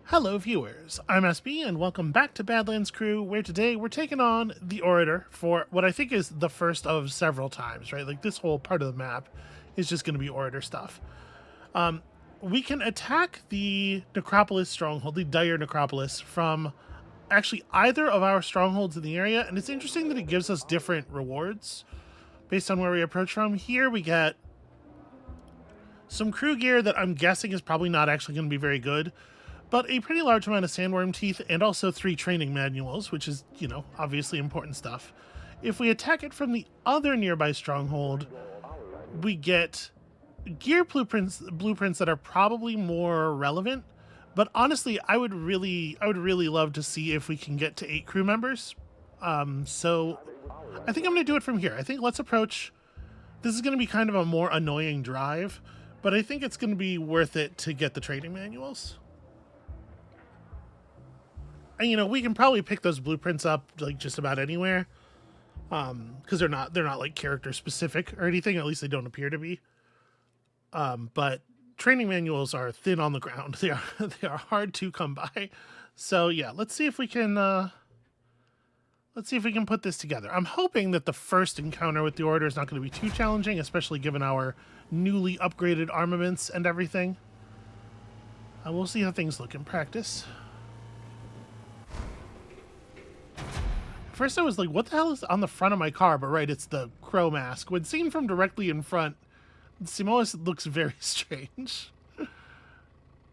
Hello viewers, I'm SB and welcome back to Badlands Crew, where today we're taking on the Orator for what I think is the first of several times, right? Like this whole part of the map is just going to be Orator stuff. We can attack the Necropolis Stronghold, the Dire Necropolis, from actually either of our strongholds in the area, and it's interesting that it gives us different rewards based on where we approach from. Here we get some crew gear that I'm guessing is probably not actually going to be very good, but a pretty large amount of sandworm teeth and also 3 training manuals, which is, obviously important stuff. If we attack it from the other nearby stronghold, we get gear blueprints that are probably more relevant. But honestly, I would really love to see if we can get to 8 crew members. So I think I'm going to do it from here. I think let's approach. This is going to be kind of a more annoying drive, but I think it's going to be worth it to get the training manuals. And we can probably pick those blueprints up like just about anywhere, because they're not like character specific or anything. At least they don't appear to be. But training manuals are thin on the ground. They are hard to come by. So yeah, let's see if we can put this together. I'm hoping that the first encounter with the Order is not going to be too challenging, especially given our newly upgraded armaments and everything. We'll see how things look in practice. First I was like, what the hell is on the front of my car? But right, it's the crow mask. When seen from directly in front, Simois looks very strange.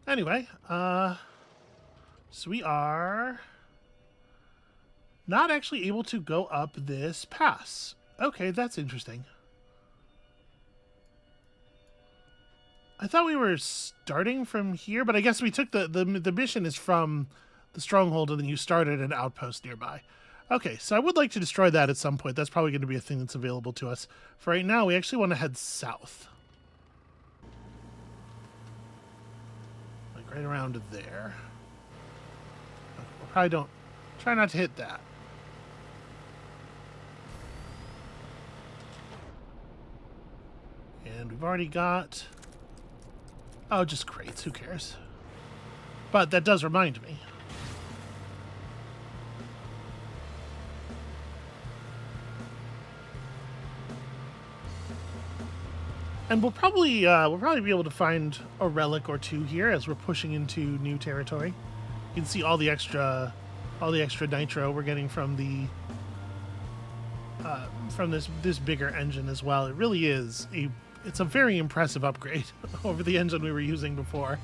Anyway, so we are not actually able to go up this pass. Okay, that's interesting. I thought we were starting from here, but I guess we took the mission is from the Stronghold and then you started an outpost nearby. Okay, so I would like to destroy that at some point. That's probably going to be a thing that's available to us. For right now, we actually want to head south. Like right around there. Okay, we'll probably don't... Try not to hit that. And we've already got... Oh, just crates. Who cares? But that does remind me. And we'll probably be able to find a relic or two here as we're pushing into new territory. You can see all the extra nitro we're getting from the from this bigger engine as well. It really is it's a very impressive upgrade over the engine we were using before.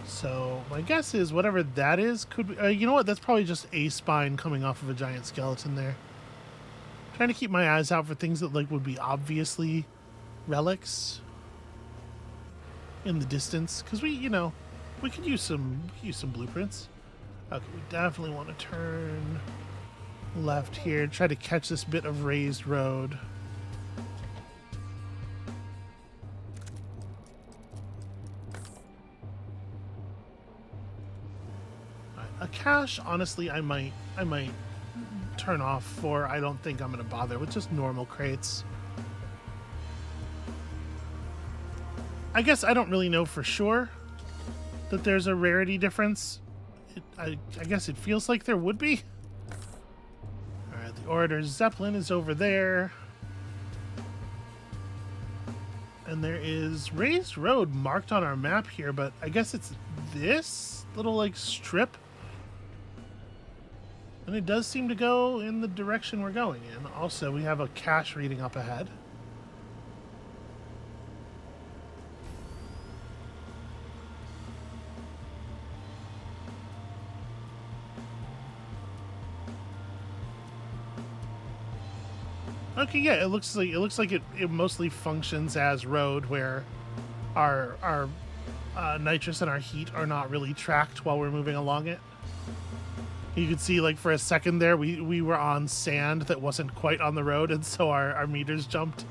So my guess is whatever that is could be, you know what? That's probably just a spine coming off of a giant skeleton there. Trying to keep my eyes out for things that like would be obviously relics in the distance, because we could use some blueprints. Okay, we definitely want to turn left here. Try to catch this bit of raised road. A cache, honestly, I might turn off for. I don't think I'm going to bother with just normal crates. I guess I don't really know for sure that there's a rarity difference. I guess it feels like there would be. Alright, the Orator's Zeppelin is over there. And there is raised road marked on our map here, but I guess it's this little like strip. And it does seem to go in the direction we're going in. Also, we have a cache reading up ahead. Okay, yeah, it looks like it mostly functions as road, where our nitrous and our heat are not really tracked while we're moving along it. You could see, like, for a second there, we were on sand that wasn't quite on the road, and so our meters jumped.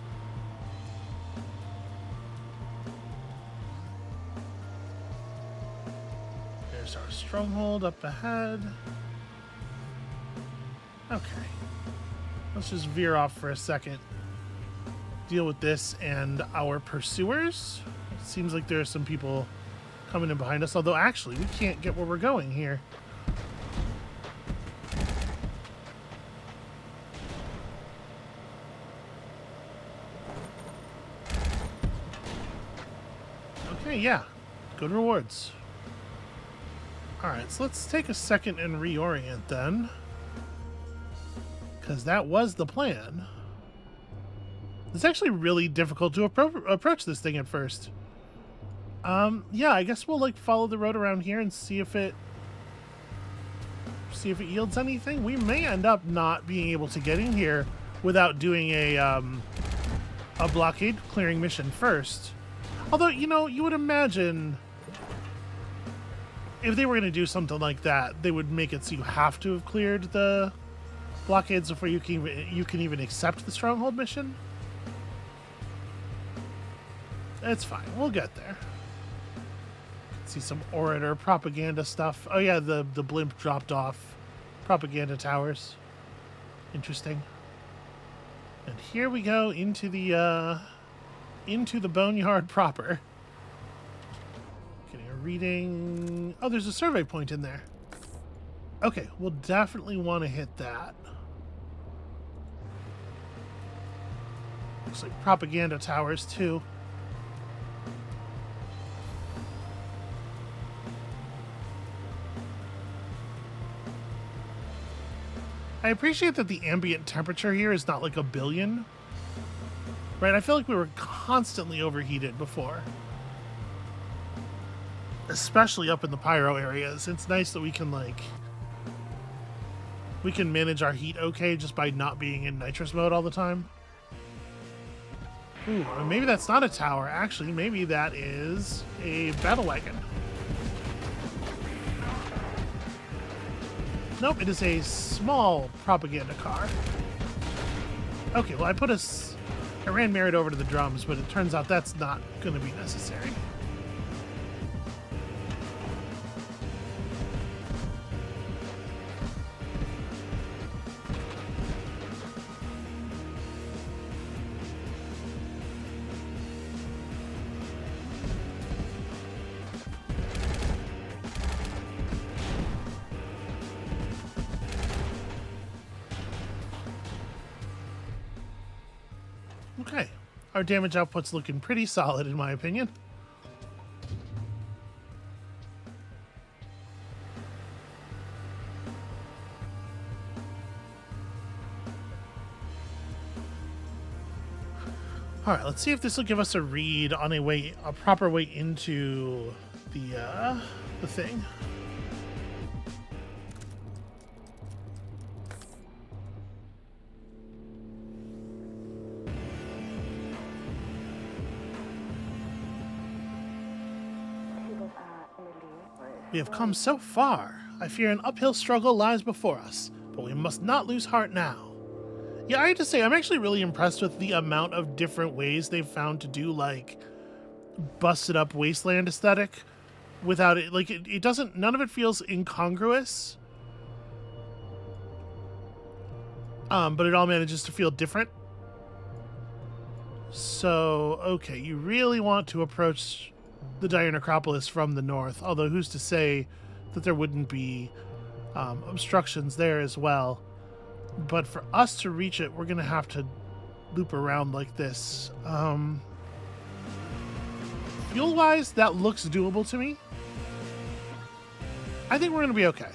There's our stronghold up ahead. Okay. Let's just veer off for a second. Deal with this and our pursuers. Seems like there are some people coming in behind us, although actually we can't get where we're going here. Okay, yeah. Good rewards. Alright, so let's take a second and reorient then. Because that was the plan. It's actually really difficult to approach this thing at first. Yeah, I guess we'll like follow the road around here and see if it yields anything. We may end up not being able to get in here without doing a blockade clearing mission first. Although, you know, you would imagine if they were going to do something like that, they would make it so you have to have cleared the blockades before you can even accept the Stronghold mission. It's fine. We'll get there. See some orator propaganda stuff. Oh yeah, the blimp dropped off propaganda towers. Interesting. And here we go into the boneyard proper. Getting a reading. Oh, there's a survey point in there. Okay, we'll definitely want to hit that. Looks like propaganda towers too. I appreciate that the ambient temperature here is not like 1 billion. Right? I feel like we were constantly overheated before. Especially up in the pyro areas. It's nice that we can manage our heat okay just by not being in nitrous mode all the time. Ooh, maybe that's not a tower. Actually, maybe that is a battle wagon. Nope, it is a small propaganda car. Okay, well, I ran Merritt over to the drums, but it turns out that's not going to be necessary. Okay, our damage output's looking pretty solid in my opinion. All right, let's see if this will give us a read on a proper way into the thing. We have come so far. I fear an uphill struggle lies before us, but we must not lose heart now. Yeah, I have to say, I'm actually really impressed with the amount of different ways they've found to do, like, busted up wasteland aesthetic without it. Like, it doesn't, none of it feels incongruous. But it all manages to feel different. So, okay, you really want to approach the Dire Necropolis from the north, although who's to say that there wouldn't be obstructions there as well. But for us to reach it, we're going to have to loop around like this. Fuel-wise, that looks doable to me. I think we're going to be okay.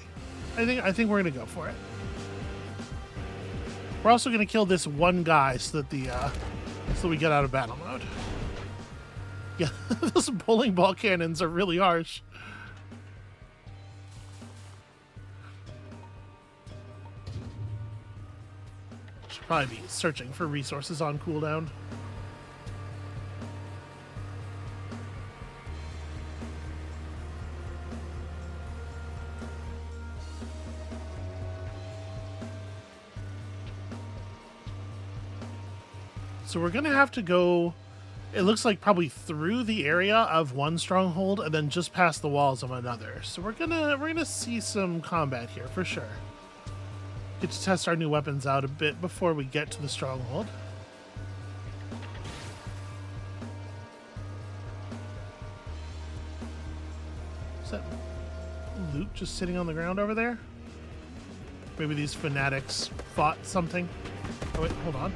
I think we're going to go for it. We're also going to kill this one guy so that so we get out of battle mode. Yeah, those bowling ball cannons are really harsh. Should probably be searching for resources on cooldown. So we're gonna have to go, it looks like probably through the area of one stronghold and then just past the walls of another. So we're gonna see some combat here for sure. get to test our new weapons out a bit before we get to the Stronghold. Is that loot just sitting on the ground over there? Maybe these fanatics fought something. Oh wait, hold on.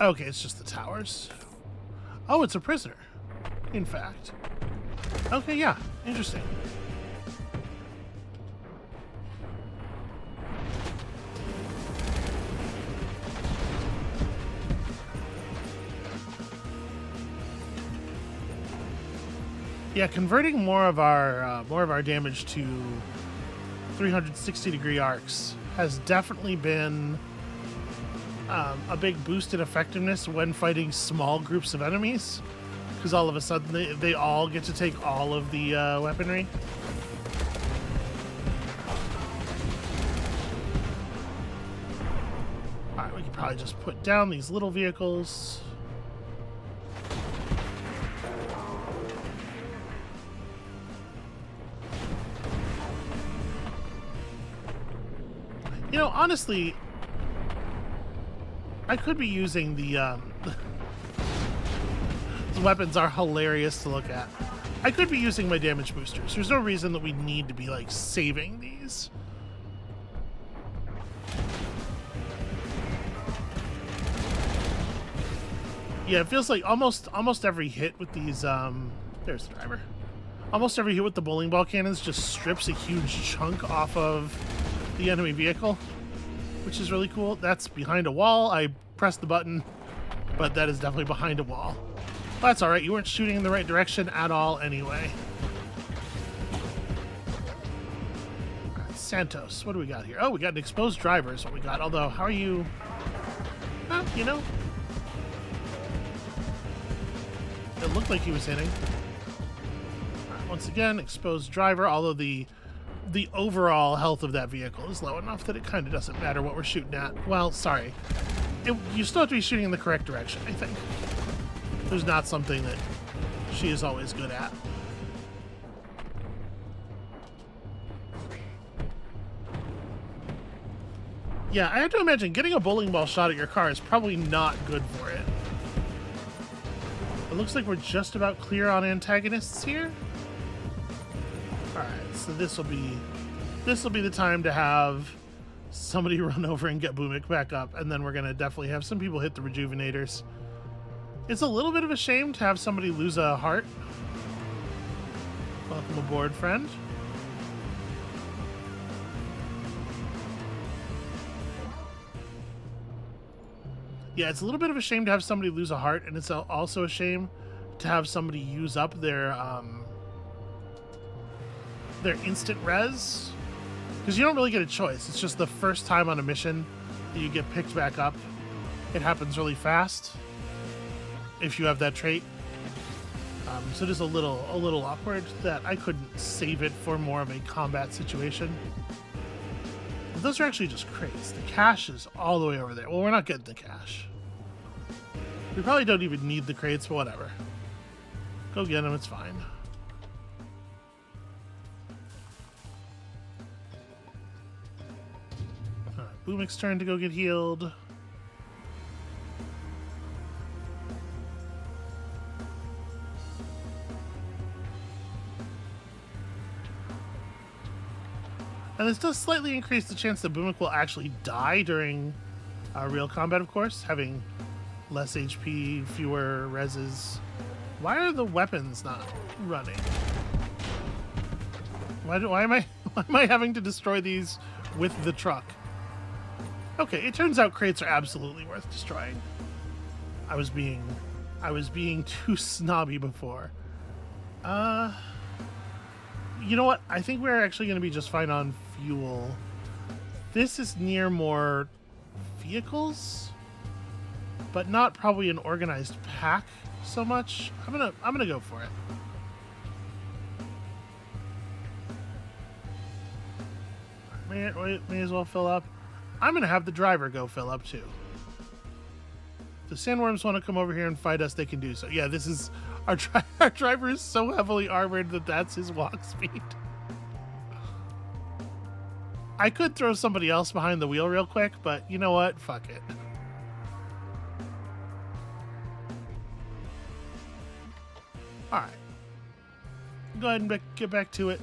Okay, it's just the towers. Oh, it's a prisoner, in fact. Okay, yeah, interesting. Yeah, converting more of our damage to 360-degree arcs has definitely been a big boost in effectiveness when fighting small groups of enemies, because all of a sudden they all get to take all of the weaponry. Alright, we can probably just put down these little vehicles. You know, honestly, I could be using the weapons are hilarious to look at. I could be using my damage boosters. There's no reason that we need to be like saving these. Yeah, it feels like almost every hit with these there's the driver. Almost every hit with the bowling ball cannons just strips a huge chunk off of the enemy vehicle, which is really cool. That's behind a wall. I pressed the button, but that is definitely behind a wall. Well, that's all right. You weren't shooting in the right direction at all anyway. All right, Santos, what do we got here? Oh, we got an exposed driver is what we got. Although, how are you? You know, it looked like he was hitting. All right, once again, exposed driver, although the overall health of that vehicle is low enough that it kind of doesn't matter what we're shooting at. Well, sorry. You still have to be shooting in the correct direction, I think. There's not something that she is always good at. Yeah, I have to imagine getting a bowling ball shot at your car is probably not good for it. It looks like we're just about clear on antagonists here. Alright, so this will be the time to have somebody run over and get Boomik back up, and then we're gonna definitely have some people hit the rejuvenators. It's a little bit of a shame to have somebody lose a heart. Welcome aboard, friend. Yeah, it's a little bit of a shame to have somebody lose a heart, and it's also a shame to have somebody use up their instant res, because you don't really get a choice. It's just the first time on a mission that you get picked back up. It happens really fast if you have that trait. So it is a little awkward that I couldn't save it for more of a combat situation. But those are actually just crates. The cache is all the way over there. Well, we're not getting the cache. We probably don't even need the crates, but whatever. Go get them, it's fine. Alright, Boomik's turn to go get healed. And this does slightly increase the chance that Boomik will actually die during real combat, of course, having less HP, fewer reses. Why are the weapons not running? Why am I having to destroy these with the truck? Okay, it turns out crates are absolutely worth destroying. I was being too snobby before. You know what? I think we're actually going to be just fine on fuel. This is near more vehicles, but not probably an organized pack so much. I'm gonna go for it. May as well fill up. I'm gonna have the driver go fill up too. If the Sandworms want to come over here and fight us, they can do so. Yeah, this is our driver is so heavily armored that that's his walk speed. I could throw somebody else behind the wheel real quick, but you know what? Fuck it. Alright. Go ahead and get back to it.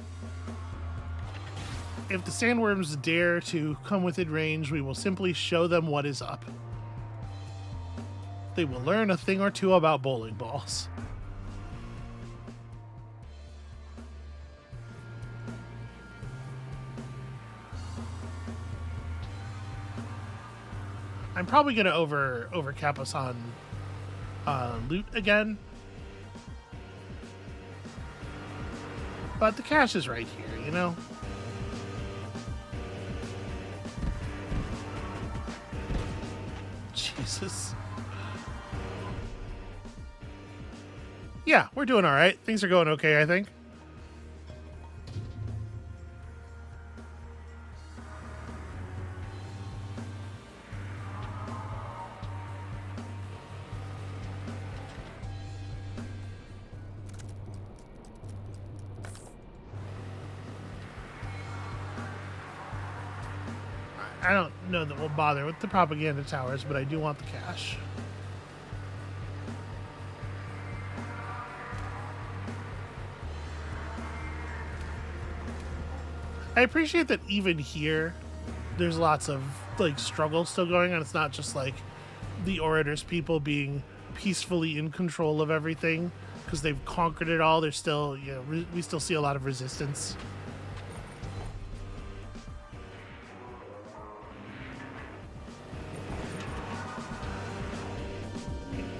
If the sandworms dare to come within range, we will simply show them what is up. They will learn a thing or two about bowling balls. I'm probably going to overcap us on loot again. But the cash is right here, you know? Jesus. Yeah, we're doing all right. Things are going okay, I think. I don't know that we'll bother with the propaganda towers, but I do want the cash. I appreciate that even here, there's lots of like struggle still going on. It's not just like the Orator's people being peacefully in control of everything because they've conquered it all. There's still, you know, we still see a lot of resistance.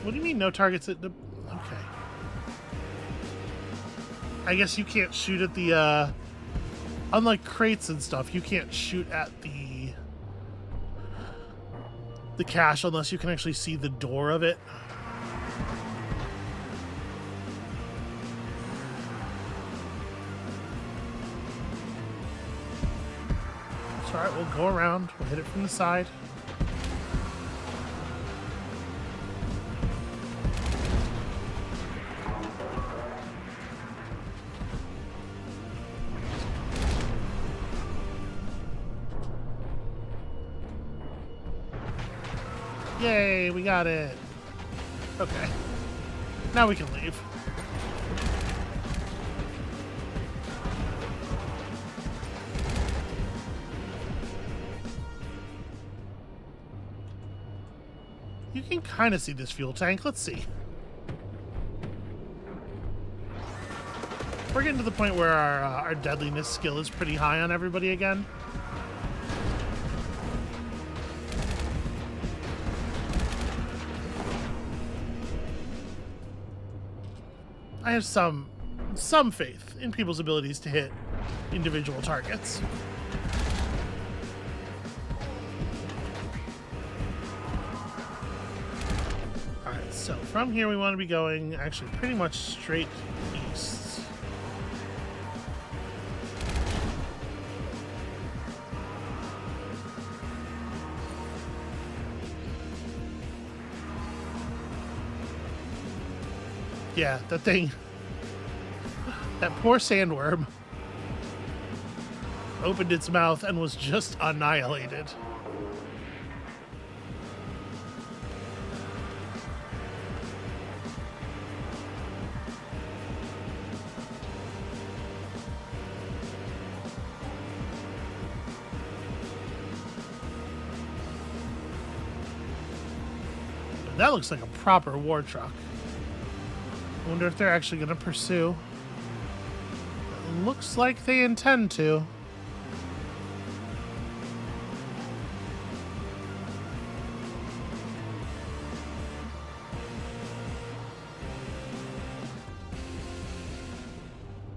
What do you mean no targets at the... Okay. I guess you can't shoot at the, unlike crates and stuff, you can't shoot at the cache unless you can actually see the door of it. It's alright, we'll go around. We'll hit it from the side. Yay, we got it. Okay. Now we can leave. You can kind of see this fuel tank. Let's see. We're getting to the point where our deadliness skill is pretty high on everybody again. I have some faith in people's abilities to hit individual targets. Alright, so from here we want to be going actually pretty much straight east. Yeah, that thing, that poor sandworm opened its mouth and was just annihilated. That looks like a proper war truck. I wonder if they're actually going to pursue. It looks like they intend to.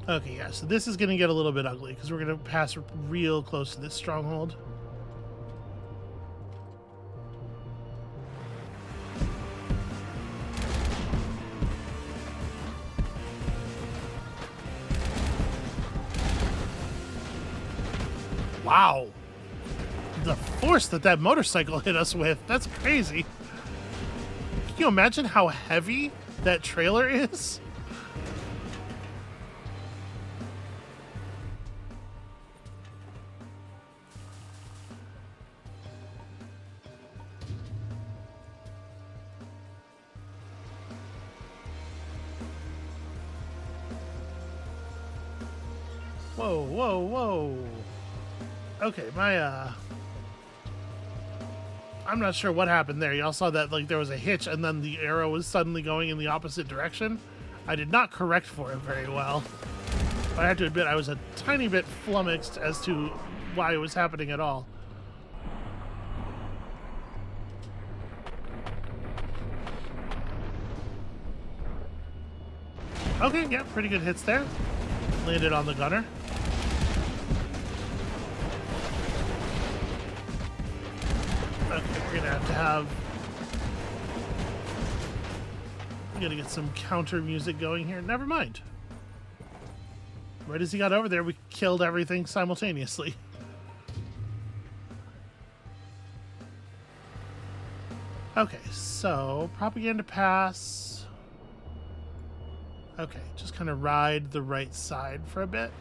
Okay, yeah, so this is going to get a little bit ugly because we're going to pass real close to this stronghold. Wow. The force that motorcycle hit us with, that's crazy. Can you imagine how heavy that trailer is? Whoa, whoa, whoa. Okay, I'm not sure what happened there. Y'all saw that, like, there was a hitch and then the arrow was suddenly going in the opposite direction. I did not correct for it very well. But I have to admit, I was a tiny bit flummoxed as to why it was happening at all. Okay, yeah, pretty good hits there. Landed on the gunner. Okay, we're gonna have I'm gonna get some counter music going here. Never mind. Right as he got over there, we killed everything simultaneously. Okay, so propaganda pass. Okay, just kind of ride the right side for a bit.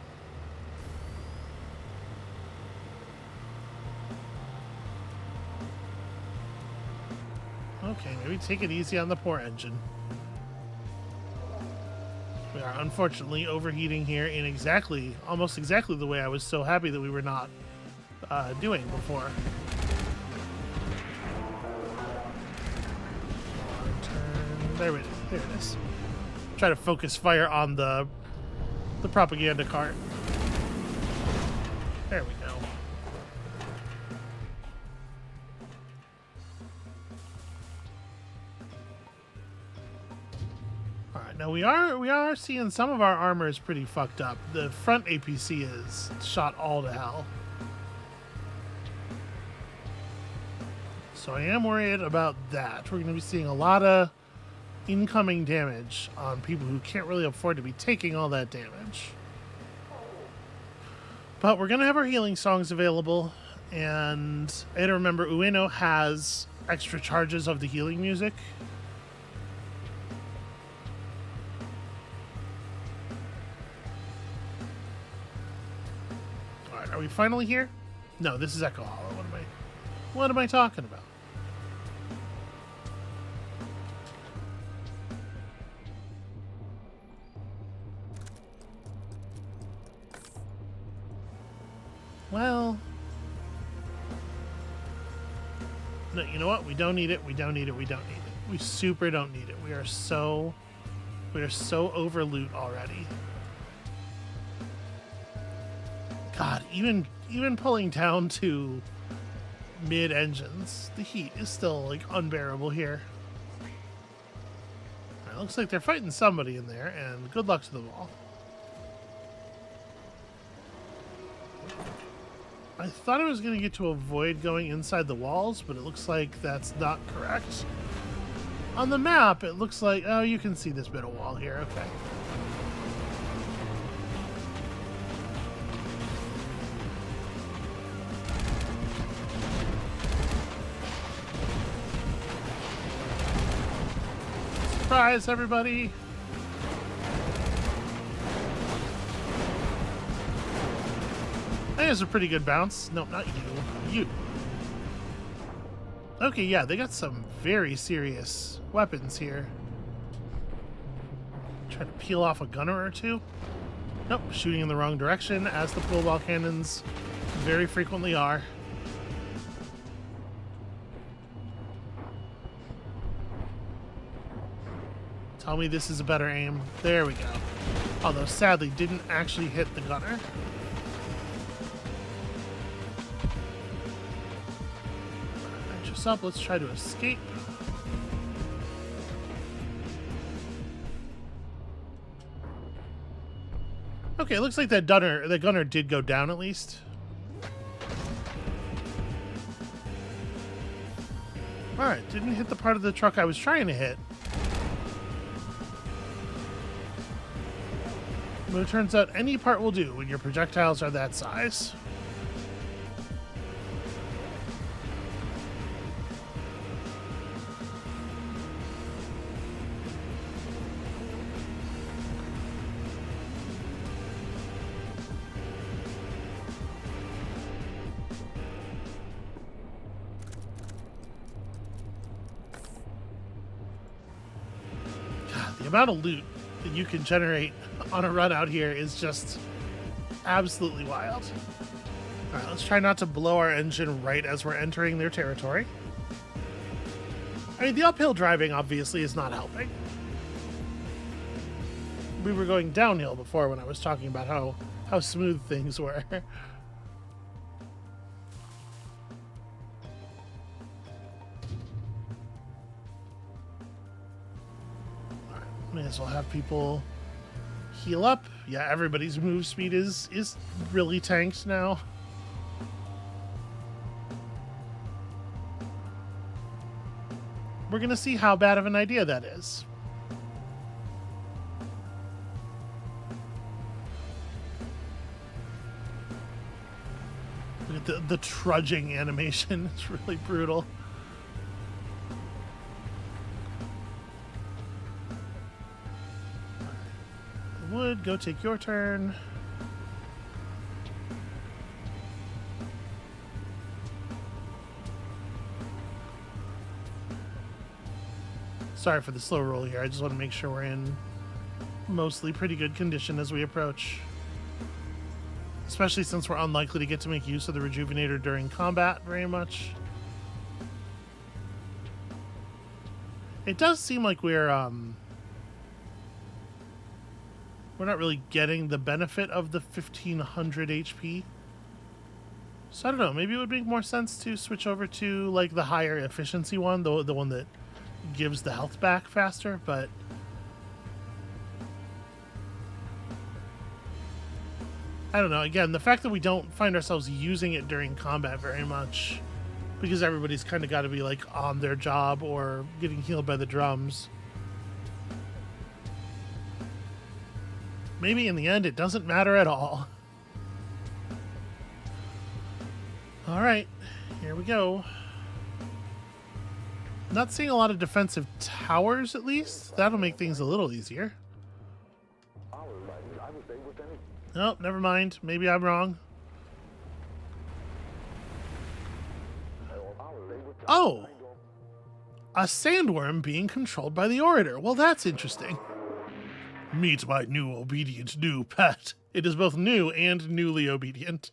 Okay, maybe take it easy on the poor engine. We are unfortunately overheating here in almost exactly the way I was so happy that we were not doing before. Turn. There it is. Try to focus fire on the propaganda cart. There we go. Now we are seeing some of our armor is pretty fucked up. The front APC is shot all to hell. So I am worried about that. We're going to be seeing a lot of incoming damage on people who can't really afford to be taking all that damage. But we're going to have our healing songs available, and I had to remember Ueno has extra charges of the healing music. Are we finally here? No, this is Echo Hollow. What am I talking about? Well, no, you know what? We don't need it. We don't need it. We don't need it. We super don't need it. We are so over loot already. God, even pulling down to mid engines, the heat is still like unbearable here. All right, looks like they're fighting somebody in there, and good luck to them all. I thought I was going to get to avoid going inside the walls, but it looks like that's not correct. On the map, it looks like, oh, you can see this bit of wall here. Okay. Surprise, everybody! That is a pretty good bounce. No, not you. You. Okay, yeah, they got some very serious weapons here. Trying to peel off a gunner or two. Nope, shooting in the wrong direction, as the pool ball cannons very frequently are. Tell me this is a better aim. There we go. Although, sadly, didn't actually hit the gunner. Just up. Let's try to escape. Okay, it looks like the gunner did go down at least. Alright, didn't hit the part of the truck I was trying to hit. But it turns out any part will do when your projectiles are that size. God, the amount of loot that you can generate on a run out here is just absolutely wild. All right, let's try not to blow our engine right as we're entering their territory. I mean, the uphill driving obviously is not helping. We were going downhill before when I was talking about how smooth things were. May as well have people heal up. Yeah, everybody's move speed is really tanked now. We're gonna see how bad of an idea that is. Look at the trudging animation. It's really brutal. Wood, go take your turn. Sorry for the slow roll here. I just want to make sure we're in mostly pretty good condition as we approach. Especially since we're unlikely to get to make use of the rejuvenator during combat very much. It does seem like we're not really getting the benefit of the 1500 HP. So I don't know, maybe it would make more sense to switch over to like the higher efficiency one, the one that gives the health back faster, but I don't know. Again, the fact that we don't find ourselves using it during combat very much because everybody's kind of got to be like on their job or getting healed by the drums. Maybe in the end, it doesn't matter at all. All right, here we go. Not seeing a lot of defensive towers, at least. That'll make things a little easier. Oh, never mind. Maybe I'm wrong. Oh! A sandworm being controlled by the orator. Well, that's interesting. Meet my new obedient new pet. It is both new and newly obedient.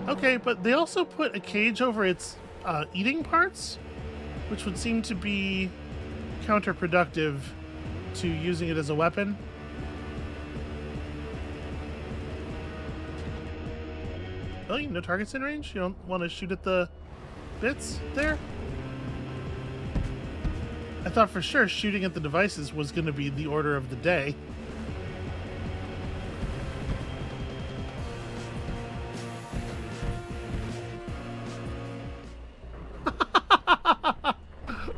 Okay, but they also put a cage over its eating parts, which would seem to be counterproductive to using it as a weapon. Really? No targets in range? You don't want to shoot at the bits there? I thought for sure shooting at the devices was going to be the order of the day.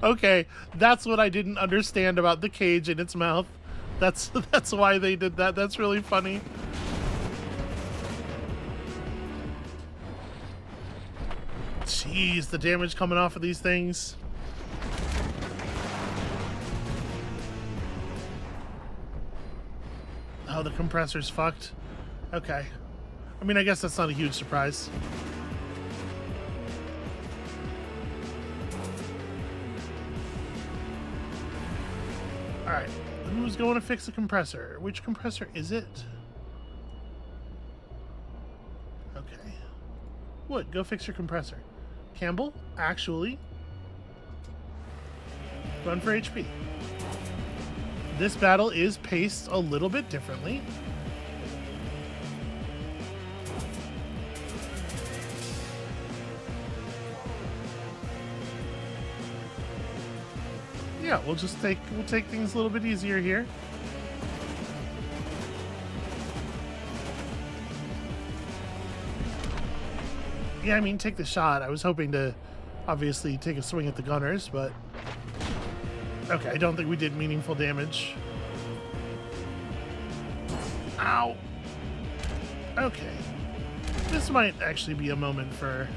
Okay, that's what I didn't understand about the cage in its mouth. That's why they did that. That's really funny. Jeez, the damage coming off of these things. Oh, the compressor's fucked. Okay. I mean, I guess that's not a huge surprise. Alright, who's going to fix the compressor? Which compressor is it? Okay. Wood, go fix your compressor. Campbell, actually, run for HP. This battle is paced a little bit differently. Yeah, we'll take things a little bit easier here. Yeah, I mean, take the shot. I was hoping to obviously take a swing at the gunners, but okay, I don't think we did meaningful damage. Ow. Okay. This might actually be a moment for...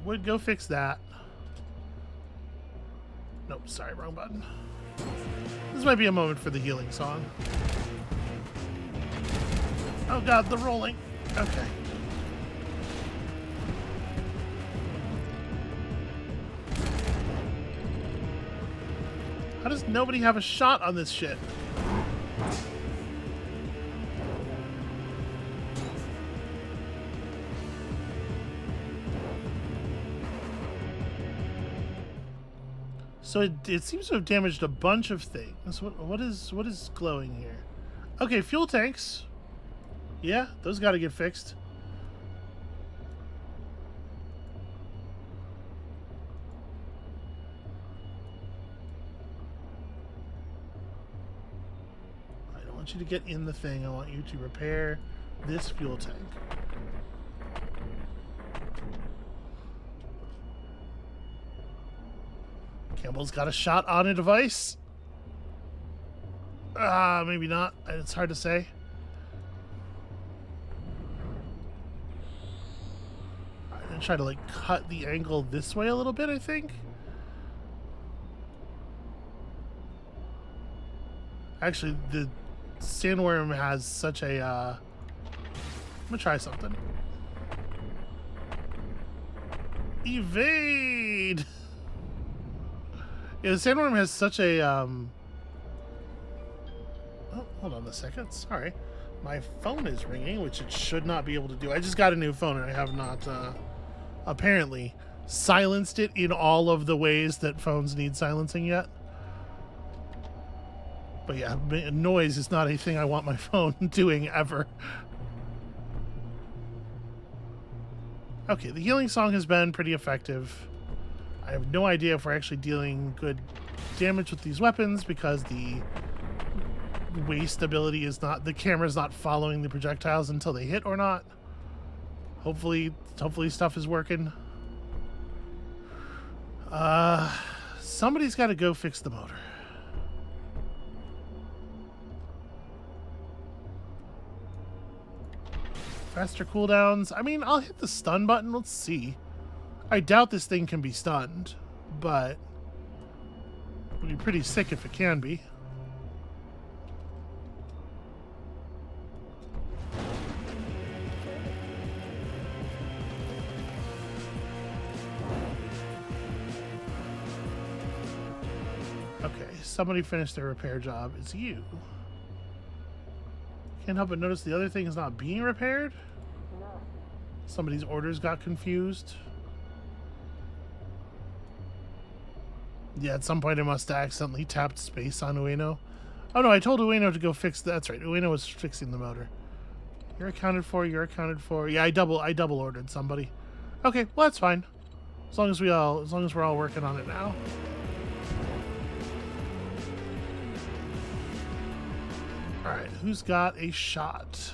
Would go fix that. Nope, sorry, wrong button. This might be a moment for the healing song. Oh god, the rolling. Okay. How does nobody have a shot on this shit? So it seems to have damaged a bunch of things. What is glowing here? Okay, fuel tanks. Yeah, those got to get fixed. I don't want you to get in the thing. I want you to repair this fuel tank. Campbell's got a shot on a device. Maybe not. It's hard to say. I'm gonna try to like cut the angle this way a little bit, I think. Actually, the Sandworm has such a I'm gonna try something. Evade! Yeah, the Sandworm has such a, oh, hold on a second. Sorry. My phone is ringing, which it should not be able to do. I just got a new phone, and I have not, apparently, silenced it in all of the ways that phones need silencing yet. But yeah, noise is not a thing I want my phone doing ever. Okay, the healing song has been pretty effective. I have no idea if we're actually dealing good damage with these weapons because the waste ability is not, the camera's not following the projectiles until they hit or not. Hopefully stuff is working. Somebody's got to go fix the motor. Faster cooldowns. I mean, I'll hit the stun button. Let's see. I doubt this thing can be stunned, but it would be pretty sick if it can be. Okay, somebody finished their repair job. It's you. Can't help but notice the other thing is not being repaired. Somebody's orders got confused. Yeah, at some point I must have accidentally tapped space on Ueno. Oh no, I told Ueno to go fix that's right. Ueno was fixing the motor. You're accounted for, you're accounted for. Yeah, I double ordered somebody. Okay, well that's fine. As long as we're all working on it now. Alright, who's got a shot?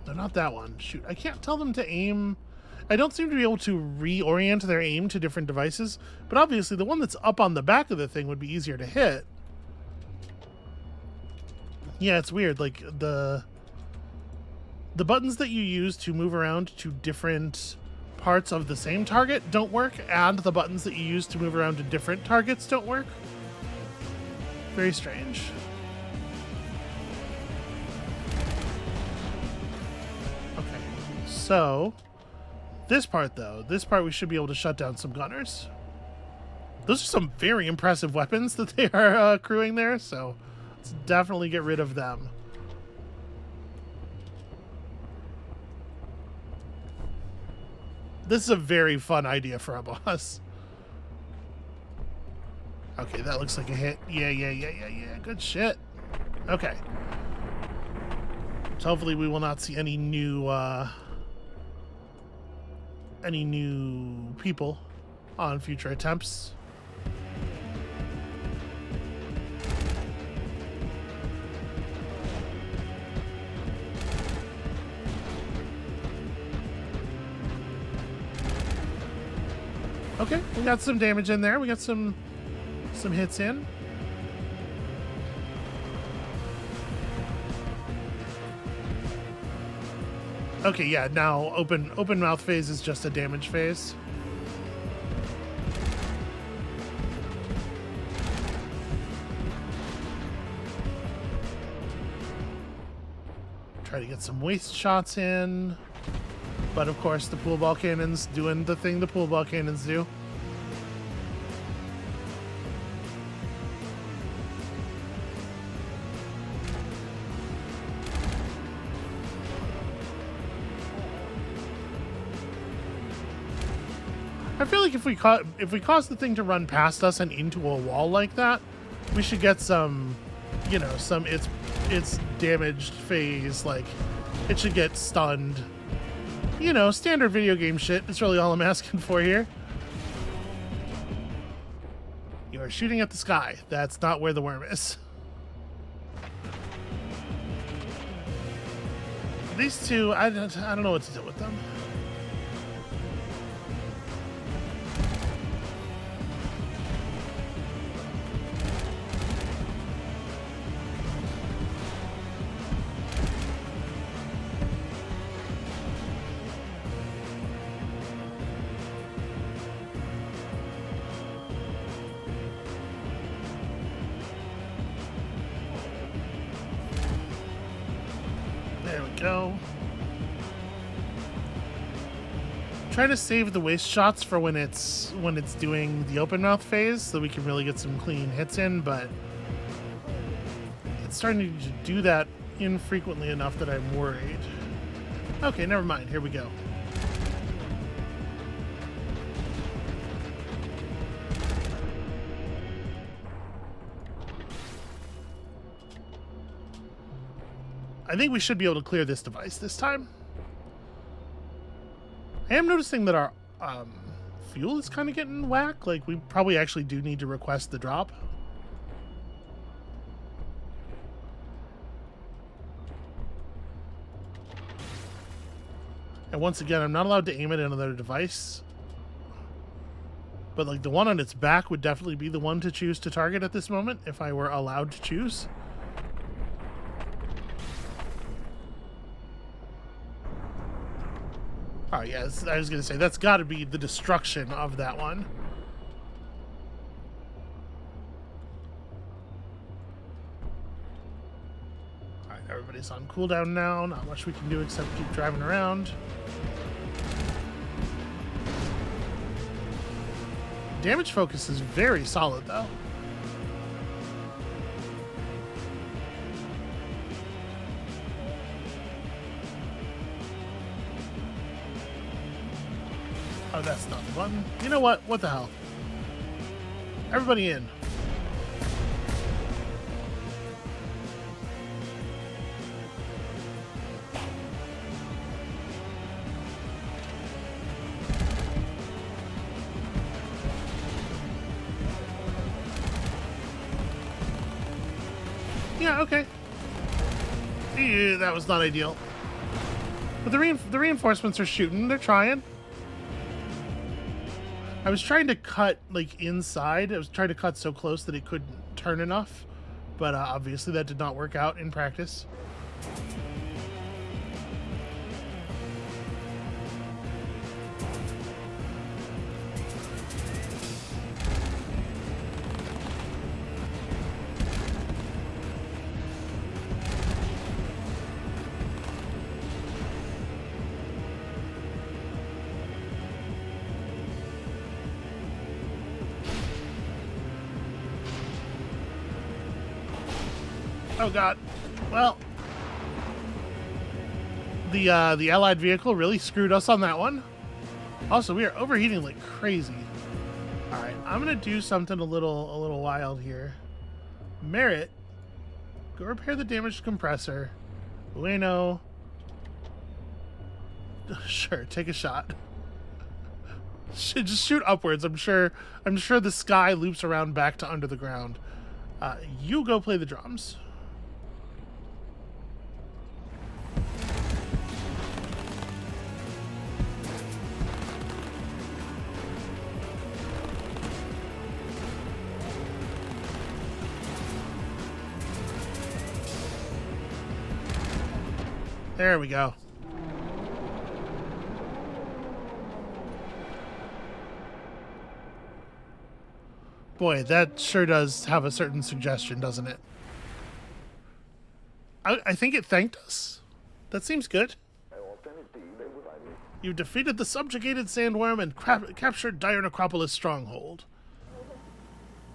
No, not that one. Shoot, I can't tell them to aim. I don't seem to be able to reorient their aim to different devices, but obviously the one that's up on the back of the thing would be easier to hit. Yeah, it's weird. Like, the buttons that you use to move around to different parts of the same target don't work, and the buttons that you use to move around to different targets don't work. Very strange. Okay, so this part we should be able to shut down some gunners. Those are some very impressive weapons that they are crewing there, so let's definitely get rid of them. This is a very fun idea for a boss. Okay, that looks like a hit. Yeah. Good shit. Okay. So hopefully we will not see any new people on future attempts. Okay, we got some damage in there. We got some hits in. Okay, yeah, now open mouth phase is just a damage phase. Try to get some waste shots in. But of course the pool ball cannon's doing the thing the pool ball cannons do. feel like if we cause the thing to run past us and into a wall like that, we should get some, you know, some its damaged phase, like it should get stunned. You know, standard video game shit. That's really all I'm asking for here. You are shooting at the sky. That's not where the worm is. These two, I don't know what to do with them. There we go. Try to save the waist shots for when it's doing the open mouth phase, so we can really get some clean hits in, but it's starting to do that infrequently enough that I'm worried. Okay, never mind. Here we go. I think we should be able to clear this device this time. I am noticing that our fuel is kind of getting whack. Like, we probably actually do need to request the drop. And once again, I'm not allowed to aim at another device. But, like, the one on its back would definitely be the one to choose to target at this moment, if I were allowed to choose. Oh, yeah, I was going to say, that's got to be the destruction of that one. Alright, everybody's on cooldown now. Not much we can do except keep driving around. Damage focus is very solid, though. Oh, that's not the button. You know what? What the hell? Everybody in. Yeah, okay. Yeah, that was not ideal. But the reinforcements are shooting. They're trying. I was trying to cut, like, inside. I was trying to cut so close that it couldn't turn enough. But obviously that did not work out in practice. Oh god. Well, the allied vehicle really screwed us on that one. Also, we are overheating like crazy. All right, I'm gonna do something a little wild here. Merit, go repair the damaged compressor. Bueno. Sure, take a shot. Just shoot upwards. I'm sure the sky loops around back to under the ground. You go play the drums. There we go. Boy, that sure does have a certain suggestion, doesn't it? I think it thanked us. That seems good. You defeated the subjugated Sandworm and captured Dire Necropolis Stronghold.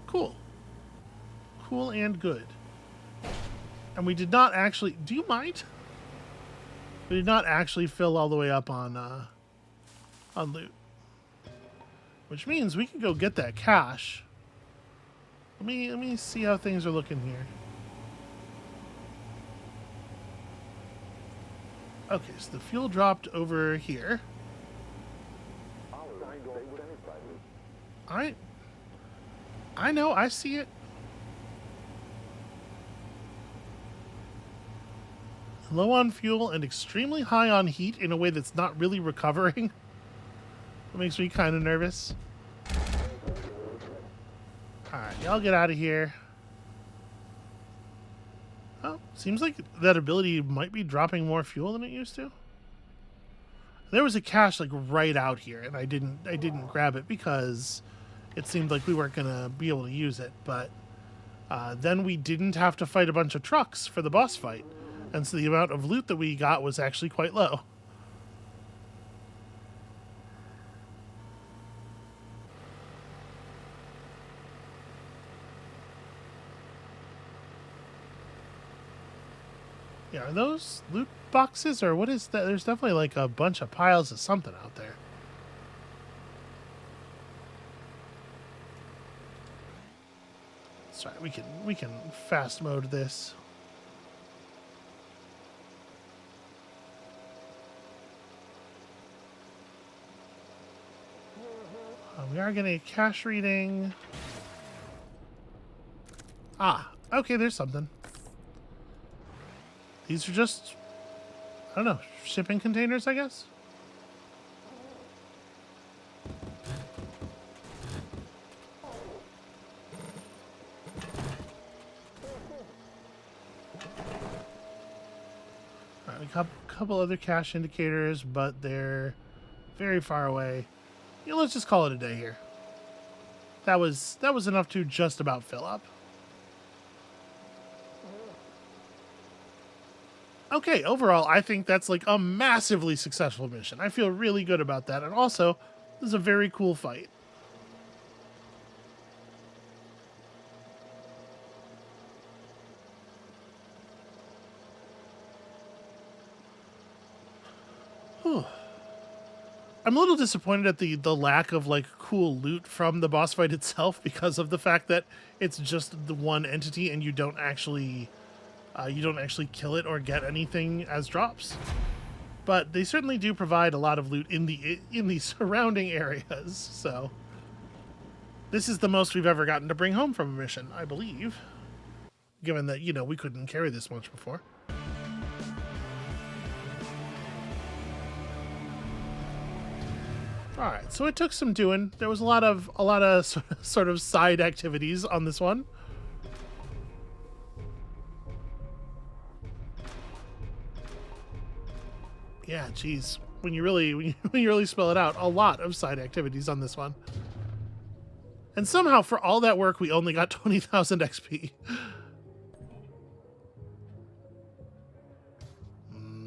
Cool. Cool and good. And we did not actually... Do you mind? We did not actually fill all the way up on loot. which means we can go get that cash. Let me see how things are looking here. Okay, so the fuel dropped over here. I know, I see it. Low on fuel and extremely high on heat in a way that's not really recovering. That makes me kind of nervous. Alright, y'all get out of here. Oh, seems like that ability might be dropping more fuel than it used to. There was a cache like right out here, and I didn't grab it because it seemed like we weren't gonna be able to use it. But then we didn't have to fight a bunch of trucks for the boss fight, and so the amount of loot that we got was actually quite low. Yeah, are those loot boxes, or what is that? There's definitely like a bunch of piles of something out there. Sorry, we can fast mode this. We are getting a cache reading. Ah, okay, there's something. These are just, I don't know, shipping containers, I guess? All right, a couple other cache indicators, but they're very far away. You know, let's just call it a day here. That was enough to just about fill up. Okay, overall, I think that's like a massively successful mission. I feel really good about that. And also, this is a very cool fight. Whew. I'm a little disappointed at the lack of like cool loot from the boss fight itself because of the fact that it's just the one entity and you don't actually kill it or get anything as drops. But they certainly do provide a lot of loot in the surrounding areas. So this is the most we've ever gotten to bring home from a mission, I believe. Given that, you know, we couldn't carry this much before. All right, so it took some doing. There was a lot of sort of side activities on this one. Yeah, geez. When you really spell it out, a lot of side activities on this one. And somehow, for all that work, we only got 20,000 XP.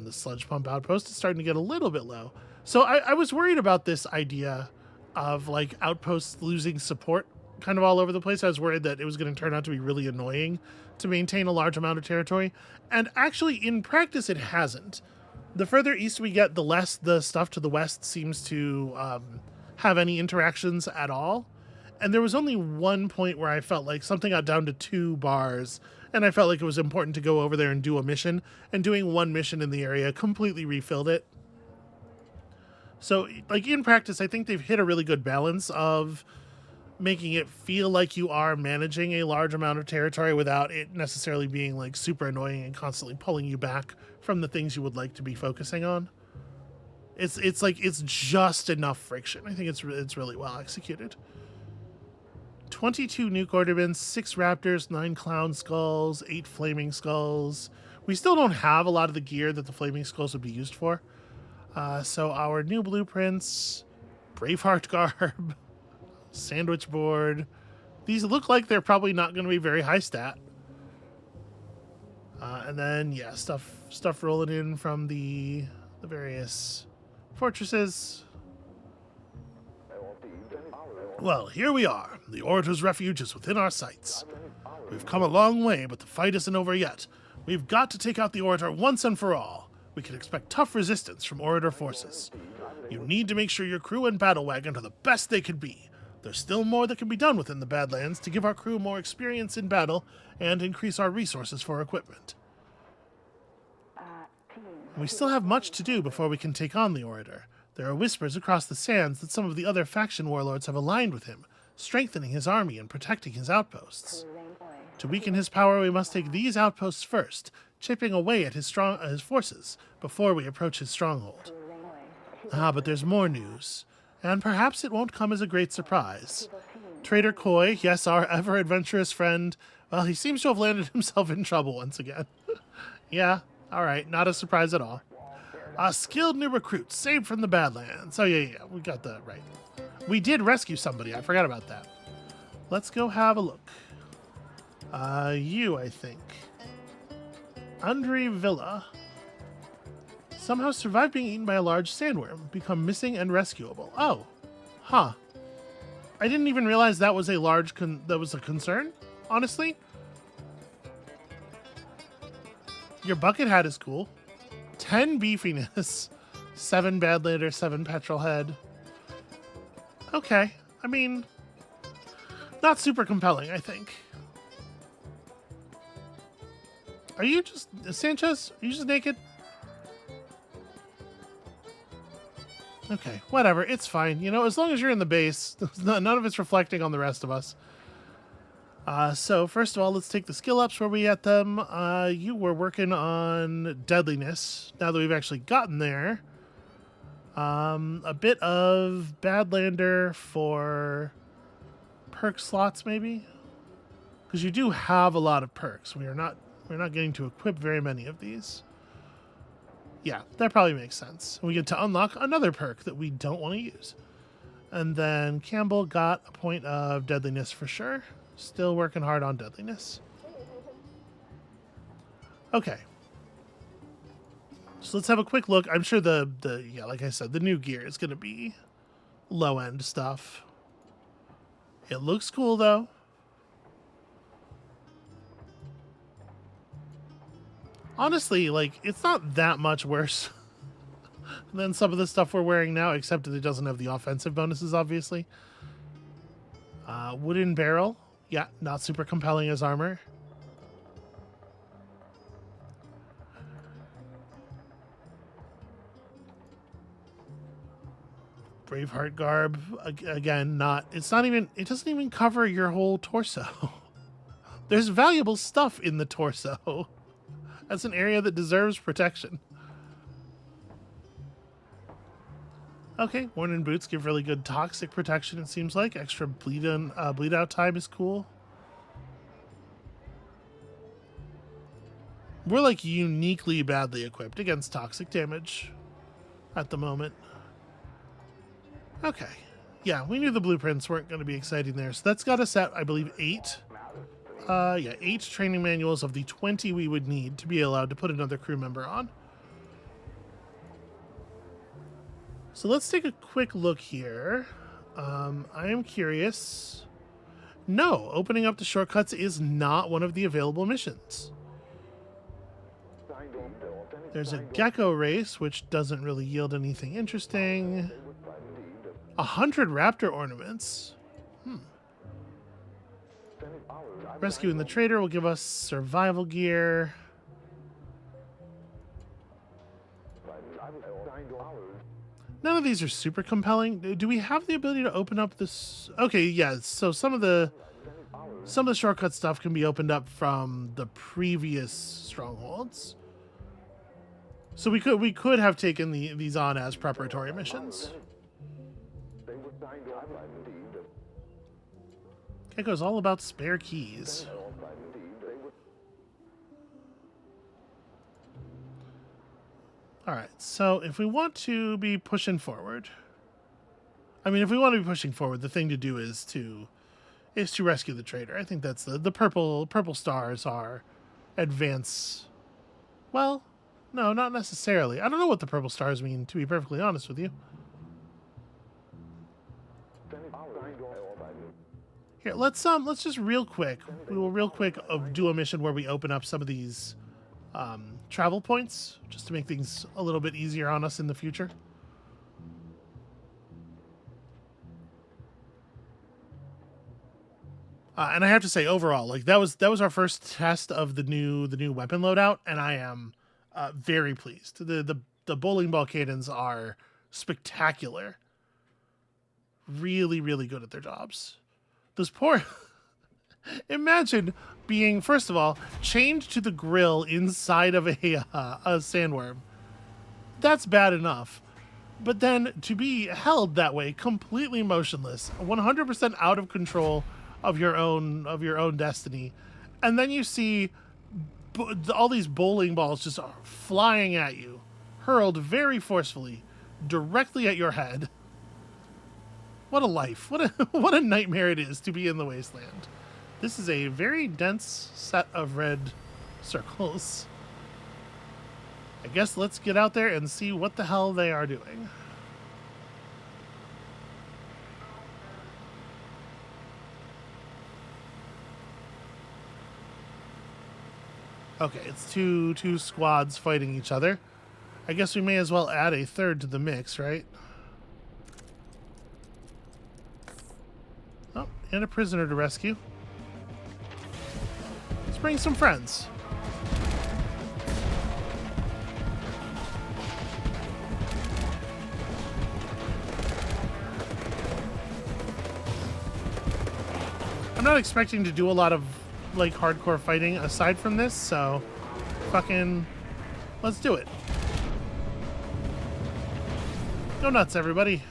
The sludge pump outpost is starting to get a little bit low. So I was worried about this idea of like outposts losing support kind of all over the place. I was worried that it was going to turn out to be really annoying to maintain a large amount of territory. And actually, in practice, it hasn't. The further east we get, the less the stuff to the west seems to have any interactions at all. And there was only one point where I felt like something got down to 2 bars, and I felt like it was important to go over there and do a mission. And doing one mission in the area completely refilled it. So, like, in practice, I think they've hit a really good balance of making it feel like you are managing a large amount of territory without it necessarily being, like, super annoying and constantly pulling you back from the things you would like to be focusing on. It's like, it's just enough friction. I think it's really well executed. 22 nuke order bins, 6 raptors, 9 clown skulls, 8 flaming skulls. We still don't have a lot of the gear that the flaming skulls would be used for. So our new blueprints, Braveheart garb, sandwich board. These look like they're probably not going to be very high stat. And then, yeah, stuff rolling in from the various fortresses. Well, here we are. The Orator's Refuge is within our sights. We've come a long way, but the fight isn't over yet. We've got to take out the Orator once and for all. We can expect tough resistance from Orator forces. You need to make sure your crew and battle wagon are the best they could be. There's still more that can be done within the Badlands to give our crew more experience in battle and increase our resources for equipment. We still have much to do before we can take on the Orator. There are whispers across the sands that some of the other faction warlords have aligned with him, strengthening his army and protecting his outposts. To weaken his power, we must take these outposts first, chipping away at his forces before we approach his stronghold. But there's more news, and perhaps it won't come as a great surprise. Trader Koi, yes, our ever-adventurous friend, well, he seems to have landed himself in trouble once again. Yeah, alright, not a surprise at all. A skilled new recruit saved from the Badlands. Oh, yeah, we got that right. We did rescue somebody, I forgot about that. Let's go have a look. You, I think. Andre Villa. Somehow survived being eaten by a large sandworm, become missing and rescuable. Oh, huh. I didn't even realize that was a large concern, honestly. Your bucket hat is cool. 10 beefiness, 7 badlander, 7 petrol head. Okay, I mean, not super compelling, I think. Are you just, Sanchez, are you just naked? Okay, whatever, it's fine. You know, as long as you're in the base, none of it's reflecting on the rest of us. So first of all, let's take the skill ups where we at them. You were working on deadliness. Now that we've actually gotten there, a bit of Badlander for perk slots, maybe, because you do have a lot of perks. We're not getting to equip very many of these. Yeah, that probably makes sense. We get to unlock another perk that we don't want to use. And then Campbell got a point of deadliness for sure. Still working hard on deadliness. Okay. So let's have a quick look. I'm sure yeah, like I said, the new gear is going to be low-end stuff. It looks cool, though. Honestly, like, it's not that much worse than some of the stuff we're wearing now, except that it doesn't have the offensive bonuses, obviously. Wooden barrel. Yeah, not super compelling as armor. Braveheart garb. Again, it doesn't even cover your whole torso. There's valuable stuff in the torso. That's an area that deserves protection. Okay, worn in boots give really good toxic protection, it seems like. Extra bleed out time is cool. We're like uniquely badly equipped against toxic damage at the moment. Okay. Yeah, we knew the blueprints weren't going to be exciting there. So that's got us at, I believe, 8. Yeah, 8 training manuals of the 20 we would need to be allowed to put another crew member on. So let's take a quick look here. I am curious. No, opening up the shortcuts is not one of the available missions. There's a gecko race, which doesn't really yield anything interesting. 100 raptor ornaments. Rescuing the trader will give us survival gear. None of these are super compelling. Do we have the ability to open up this? Okay, yeah. So some of the shortcut stuff can be opened up from the previous strongholds. So we could have taken these on as preparatory missions. Gecko's all about spare keys. Alright, so if we want to be pushing forward... I mean, if we want to be pushing forward, the thing to do is to rescue the trader. I think that's the purple stars are advance... Well, no, not necessarily. I don't know what the purple stars mean, to be perfectly honest with you. Here, let's just real quick. We will real quick do a mission where we open up some of these travel points, just to make things a little bit easier on us in the future. And I have to say, overall, like that was our first test of the new weapon loadout, and I am very pleased. The bowling ball cannons are spectacular, really really good at their jobs. Those poor imagine being, first of all, chained to the grill inside of a sandworm. That's bad enough. But then to be held that way, completely motionless, 100% out of control of your own destiny, and then you see all these bowling balls just flying at you, hurled very forcefully, directly at your head. What a life! What a what a nightmare it is to be in the wasteland. This is a very dense set of red circles. I guess let's get out there and see what the hell they are doing. Okay, it's two squads fighting each other. I guess we may as well add a third to the mix, right? Oh, and a prisoner to rescue. Let's bring some friends. I'm not expecting to do a lot of like hardcore fighting aside from this, so fucking let's do it. Go nuts, everybody.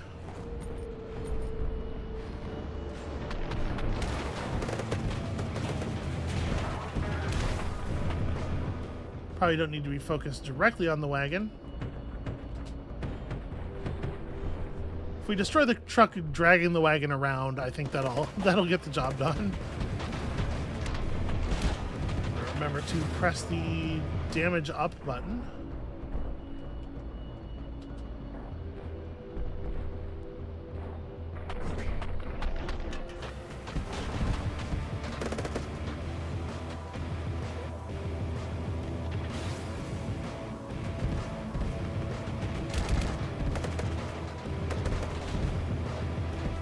Probably don't need to be focused directly on the wagon. If we destroy the truck dragging the wagon around, I think that'll get the job done. Remember to press the damage up button.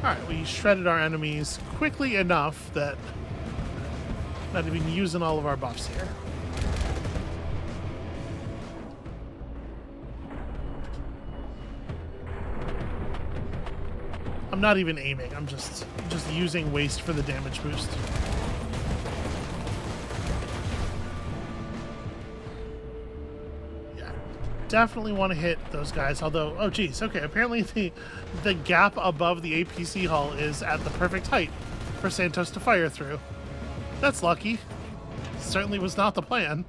Alright, we shredded our enemies quickly enough that not even using all of our buffs here. I'm not even aiming, I'm just using waste for the damage boost. Yeah, definitely want to hit those guys, although, oh geez, okay, apparently the gap above the APC hull is at the perfect height for Santos to fire through. That's lucky. Certainly was not the plan.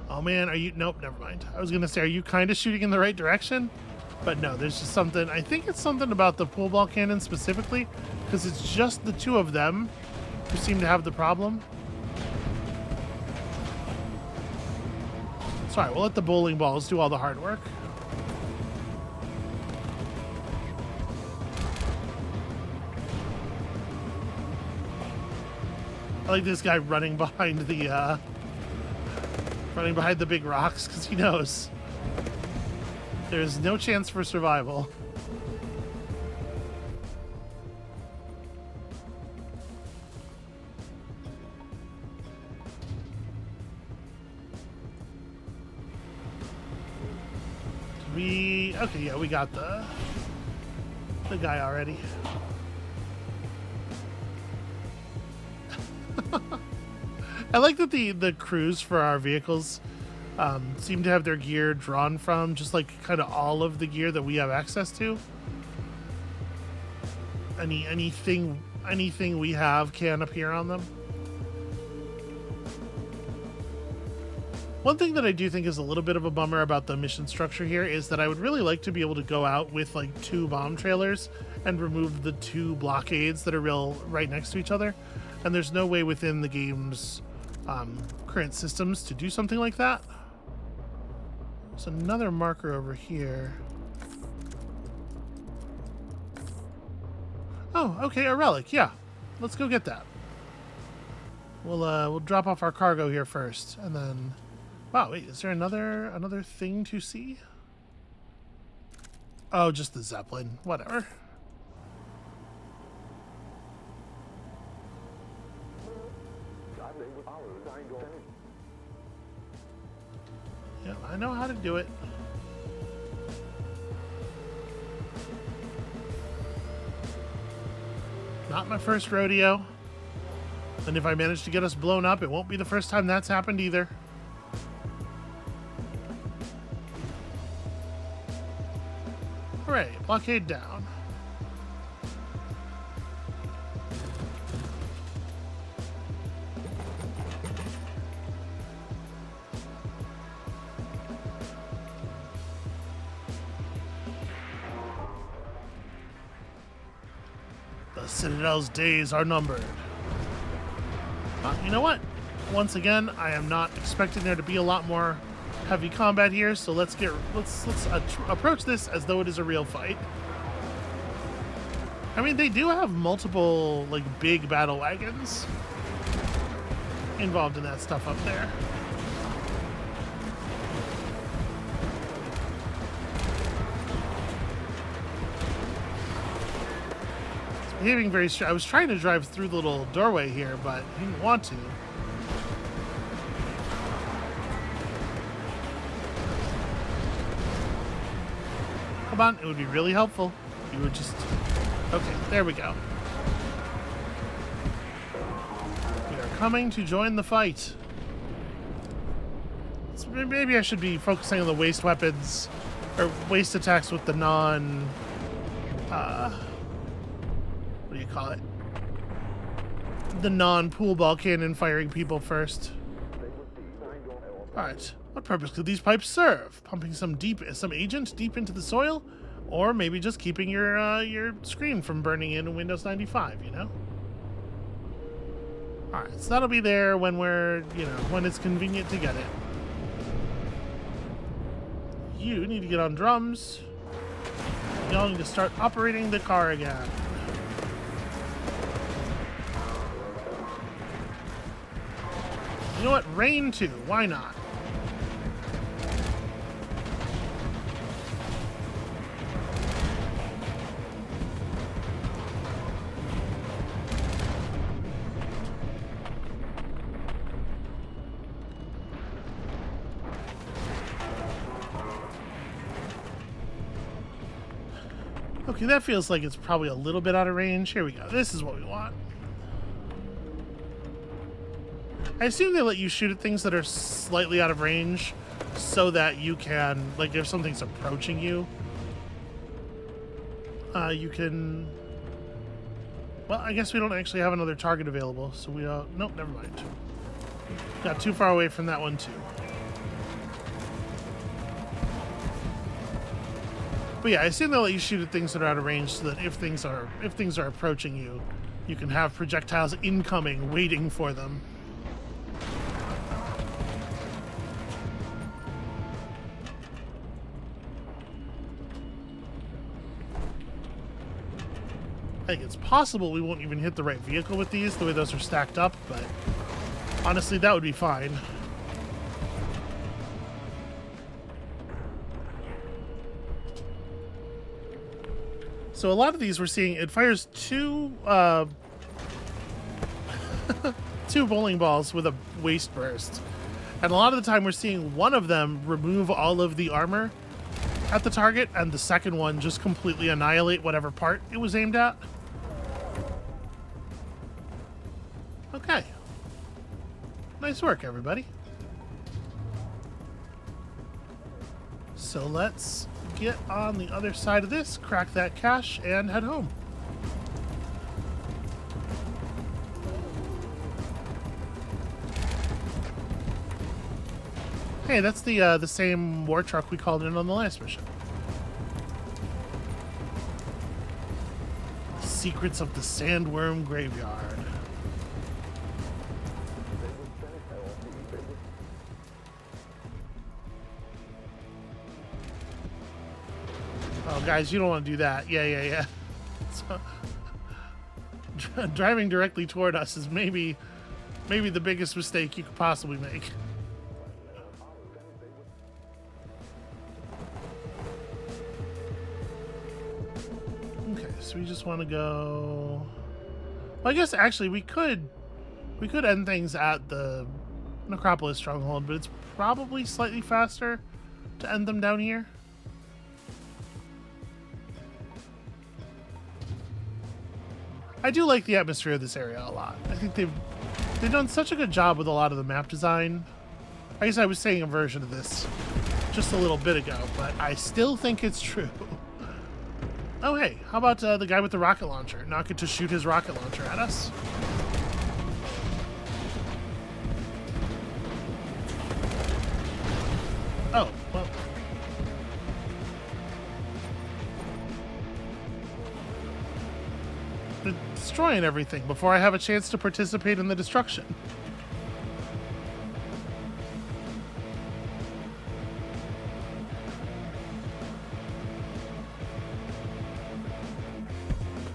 Oh man, are you... Nope, never mind. I was going to say, are you kind of shooting in the right direction? But no, there's just something... I think it's something about the pool ball cannon specifically, because it's just the two of them who seem to have the problem. Sorry, we'll let the bowling balls do all the hard work. I like this guy running behind the big rocks because he knows there is no chance for survival. Okay, yeah, we got the guy already. I like that the crews for our vehicles seem to have their gear drawn from just like kind of all of the gear that we have access to. Anything we have can appear on them. One thing that I do think is a little bit of a bummer about the mission structure here is that I would really like to be able to go out with like 2 bomb trailers and remove the 2 blockades that are right next to each other. And there's no way within the game's current systems to do something like that. There's another marker over here. Oh, okay, a relic. Yeah, let's go get that. We'll drop off our cargo here first, and then... Wow, wait, is there another thing to see? Oh, just the Zeppelin. Whatever. Yeah, I know how to do it. Not my first rodeo. And if I manage to get us blown up, it won't be the first time that's happened either. Hooray, blockade down. The Citadel's days are numbered. You know what? Once again, I am not expecting there to be a lot more heavy combat here, so let's approach this as though it is a real fight. I mean, they do have multiple like big battle wagons involved in that stuff up there. Behaving very strange. I was trying to drive through the little doorway here, but I didn't want to. Come on, it would be really helpful. You would just... Okay, there we go. We are coming to join the fight. So maybe I should be focusing on the waste weapons, or waste attacks with the non... what do you call it? The non-pool ball cannon firing people first. Alright, what purpose could these pipes serve? Pumping some agent deep into the soil? Or maybe just keeping your screen from burning in Windows 95, you know? Alright, so that'll be there when we're, when it's convenient to get it. You need to get on drums. Y'all need to start operating the car again. You know what? Rain too. Why not? Okay, that feels like it's probably a little bit out of range. Here we go. This is what we want. I assume they let you shoot at things that are slightly out of range so that you can, like, if something's approaching you, you can... Well, I guess we don't actually have another target available, so we don't... Nope, never mind. Got too far away from that one, too. But yeah, I assume they'll let you shoot at things that are out of range so that if things are approaching you, you can have projectiles incoming waiting for them. I think it's possible we won't even hit the right vehicle with these, the way those are stacked up, but honestly, that would be fine. So a lot of these we're seeing, it fires two bowling balls with a waste burst. And a lot of the time we're seeing one of them remove all of the armor at the target, and the second one just completely annihilate whatever part it was aimed at. Okay. Nice work, everybody. So let's get on the other side of this, crack that cache, and head home. Hey, that's the same war truck we called in on the last mission. Secrets of the Sandworm Graveyard. Oh, guys, you don't want to do that. Yeah. So, driving directly toward us is maybe the biggest mistake you could possibly make. Okay, so we just want to go... Well, I guess actually we could We could end things at the Necropolis Stronghold, but it's probably slightly faster to end them down here. I do like the atmosphere of this area a lot. I think they've done such a good job with a lot of the map design. I guess I was saying a version of this just a little bit ago, but I still think it's true. Oh hey, how about the guy with the rocket launcher? Not get to shoot his rocket launcher at us. Oh, well. They're destroying everything before I have a chance to participate in the destruction.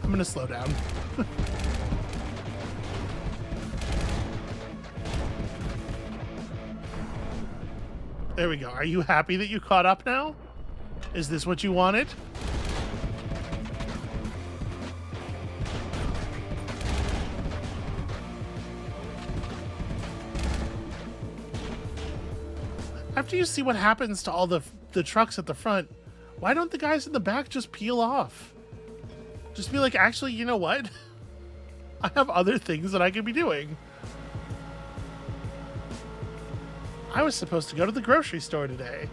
I'm gonna slow down. There we go. Are you happy that you caught up now? Is this what you wanted? After you see what happens to all the trucks at the front, why don't the guys in the back just peel off? Just be like, actually, you know what? I have other things that I could be doing. I was supposed to go to the grocery store today.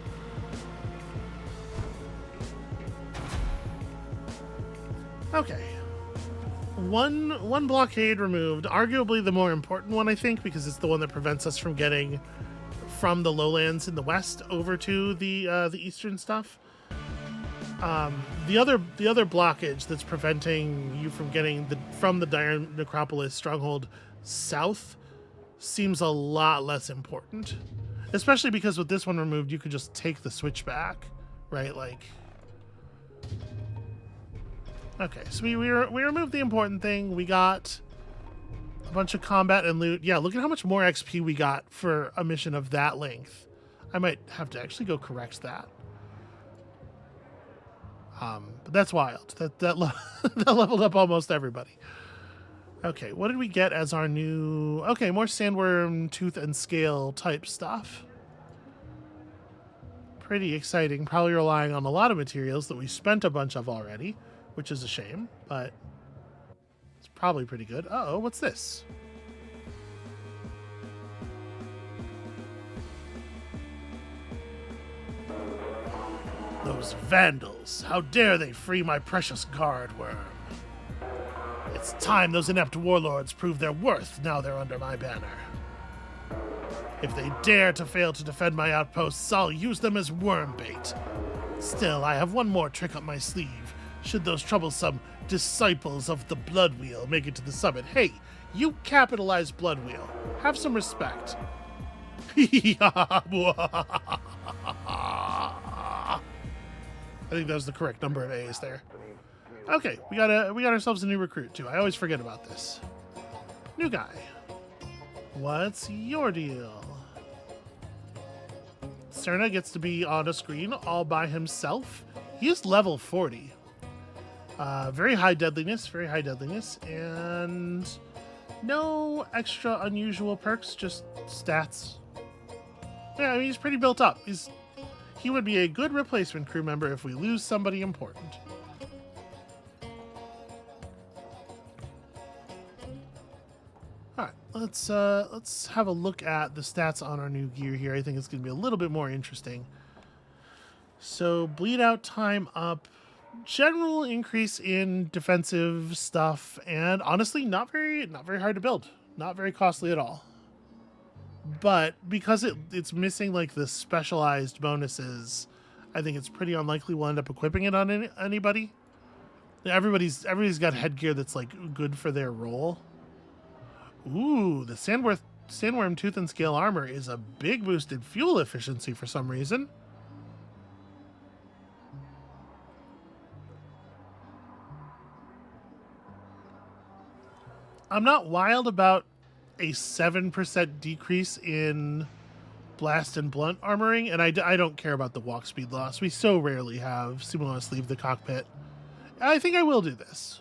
Okay. One blockade removed. Arguably the more important one, I think, because it's the one that prevents us from getting from the lowlands in the west over to the eastern stuff. The other blockage that's preventing you from getting from the Dire Necropolis Stronghold south seems a lot less important. Especially because with this one removed, you could just take the switch back, right? Like, okay, so we removed the important thing. We got a bunch of combat and loot. Yeah, look at how much more XP we got for a mission of that length. I might have to actually go correct that. But that's wild. That leveled up almost everybody. Okay, what did we get as our new... Okay, more Sandworm, tooth, and scale type stuff. Pretty exciting. Probably relying on a lot of materials that we spent a bunch of already, which is a shame, but it's probably pretty good. Uh-oh, what's this? Those vandals! How dare they free my precious guard worm? It's time those inept warlords prove their worth now they're under my banner. If they dare to fail to defend my outposts, I'll use them as worm bait. Still, I have one more trick up my sleeve, should those troublesome disciples of the Blood Wheel make it to the summit. Hey, you capitalized Blood Wheel. Have some respect. I think that was the correct number of A's there. Okay, we got ourselves a new recruit too. I always forget about this. New guy. What's your deal? Cerna gets to be on a screen all by himself. He is level 40. Very high deadliness, and no extra unusual perks, just stats. Yeah, I mean, he's pretty built up. He would be a good replacement crew member if we lose somebody important. Alright, let's have a look at the stats on our new gear here. I think it's going to be a little bit more interesting. So, bleed out time up, general increase in defensive stuff, and honestly, not very hard to build. Not very costly at all. But because it's missing like the specialized bonuses, I think it's pretty unlikely we'll end up equipping it on anybody. Everybody's got headgear that's like good for their role. Ooh, the Sandworm Tooth and Scale armor is a big boost in fuel efficiency for some reason. I'm not wild about a 7% decrease in blast and blunt armoring, and I don't care about the walk speed loss. We so rarely have Simulus leave the cockpit. I think I will do this.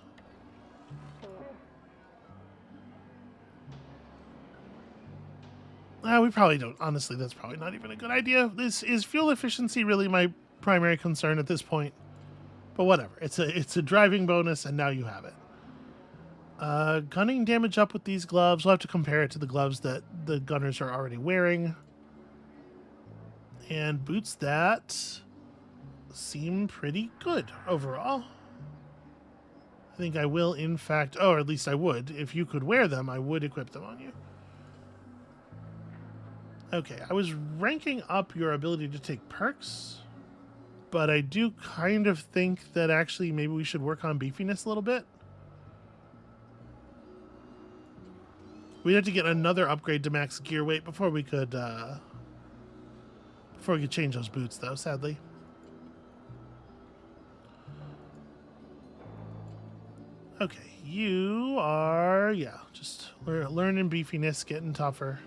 We probably don't. Honestly, that's probably not even a good idea. This is fuel efficiency really my primary concern at this point. But whatever. It's a driving bonus, and now you have it. Gunning damage up with these gloves. We'll have to compare it to the gloves that the gunners are already wearing. And boots that seem pretty good overall. I think I will, in fact, or at least I would. If you could wear them, I would equip them on you. Okay, I was ranking up your ability to take perks, but I do kind of think that actually maybe we should work on beefiness a little bit. We'd have to get another upgrade to max gear weight before we could change those boots, though, sadly. Okay, you are, yeah, just learning beefiness, getting tougher.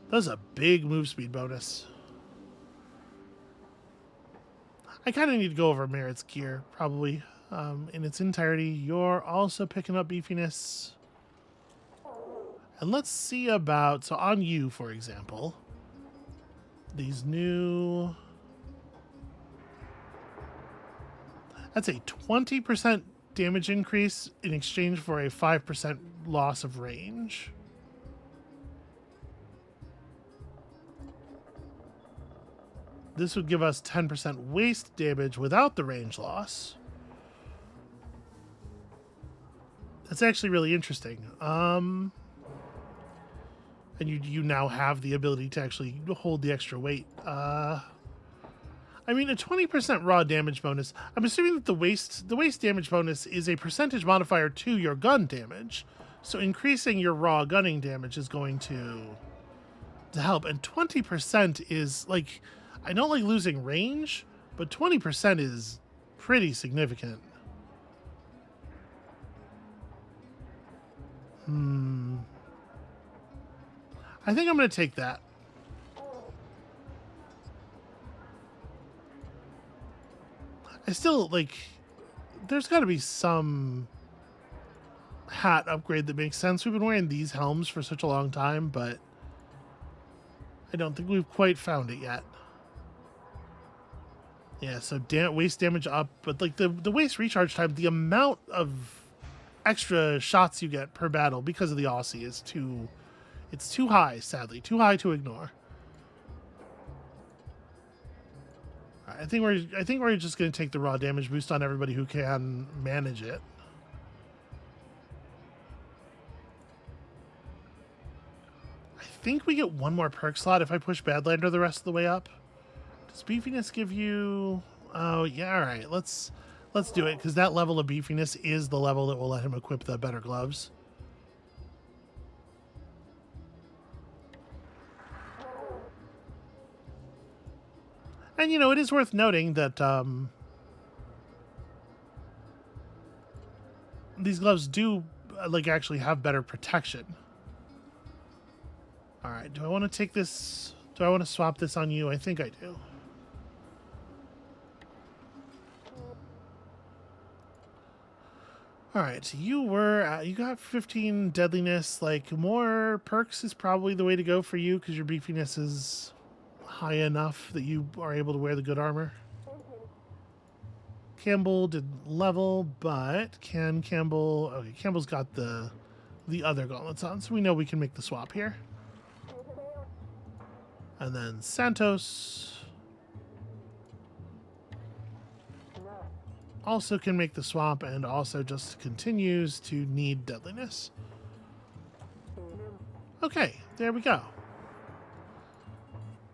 That's a big move speed bonus. I kind of need to go over Merritt's gear, probably, in its entirety. You're also picking up beefiness. And let's see about, so on you, for example, these new... That's a 20% damage increase in exchange for a 5% loss of range. This would give us 10% waste damage without the range loss. That's actually really interesting. And you now have the ability to actually hold the extra weight. I mean, a 20% raw damage bonus. I'm assuming that the waste damage bonus is a percentage modifier to your gun damage. So increasing your raw gunning damage is going to help. And 20% is like, I don't like losing range, but 20% is pretty significant. I think I'm going to take that. I still, like, there's got to be some hat upgrade that makes sense. We've been wearing these helms for such a long time, but I don't think we've quite found it yet. Yeah, so waste damage up, but like the waste recharge time, the amount of extra shots you get per battle because of the Aussie is too high, sadly. Too high to ignore. I think we're just going to take the raw damage boost on everybody who can manage it. I think we get one more perk slot if I push Badlander the rest of the way up. Does beefiness give you... Oh, yeah, all right. Let's do it, because that level of beefiness is the level that will let him equip the better gloves. And, you know, it is worth noting that these gloves do, like, actually have better protection. All right, do I want to take this... Do I want to swap this on you? I think I do. All right, so you got 15 deadliness. Like, more perks is probably the way to go for you because your beefiness is high enough that you are able to wear the good armor. Campbell did level, but can Campbell... Okay, Campbell's got the other gauntlets on, so we know we can make the swap here. And then Santos also can make the swap and also just continues to need deadliness. Okay, there we go.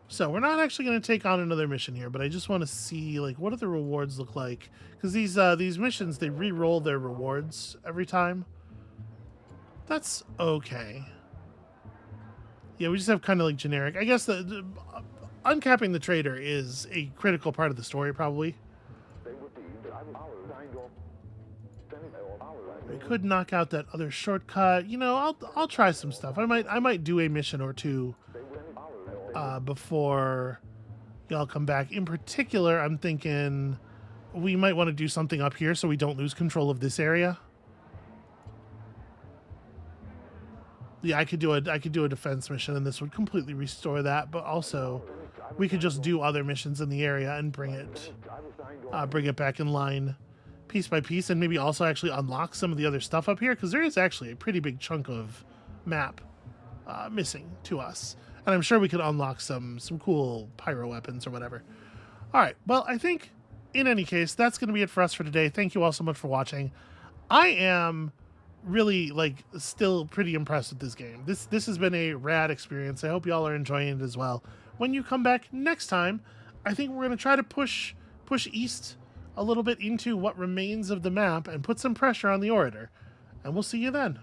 So we're not actually going to take on another mission here, but I just want to see, like, what do the rewards look like? Because these missions, they re-roll their rewards every time. That's okay. Yeah, we just have kind of like generic. I guess the uncapping the trader is a critical part of the story, probably. We could knock out that other shortcut. You know, I'll try some stuff. I might do a mission or two before y'all come back. In particular, I'm thinking we might want to do something up here so we don't lose control of this area. Yeah, I could do a defense mission, and this would completely restore that. But also, we could just do other missions in the area and bring it back in line, piece by piece, and maybe also actually unlock some of the other stuff up here, because there is actually a pretty big chunk of map missing to us, and I'm sure we could unlock some cool pyro weapons or whatever. All right, well, I think in any case that's going to be it for us for today. Thank you all so much for watching. I am really like still pretty impressed with this game. This has been a rad experience. I hope y'all are enjoying it as well. When you come back next time, I think we're going to try to push east a little bit into what remains of the map and put some pressure on the Orator. And we'll see you then.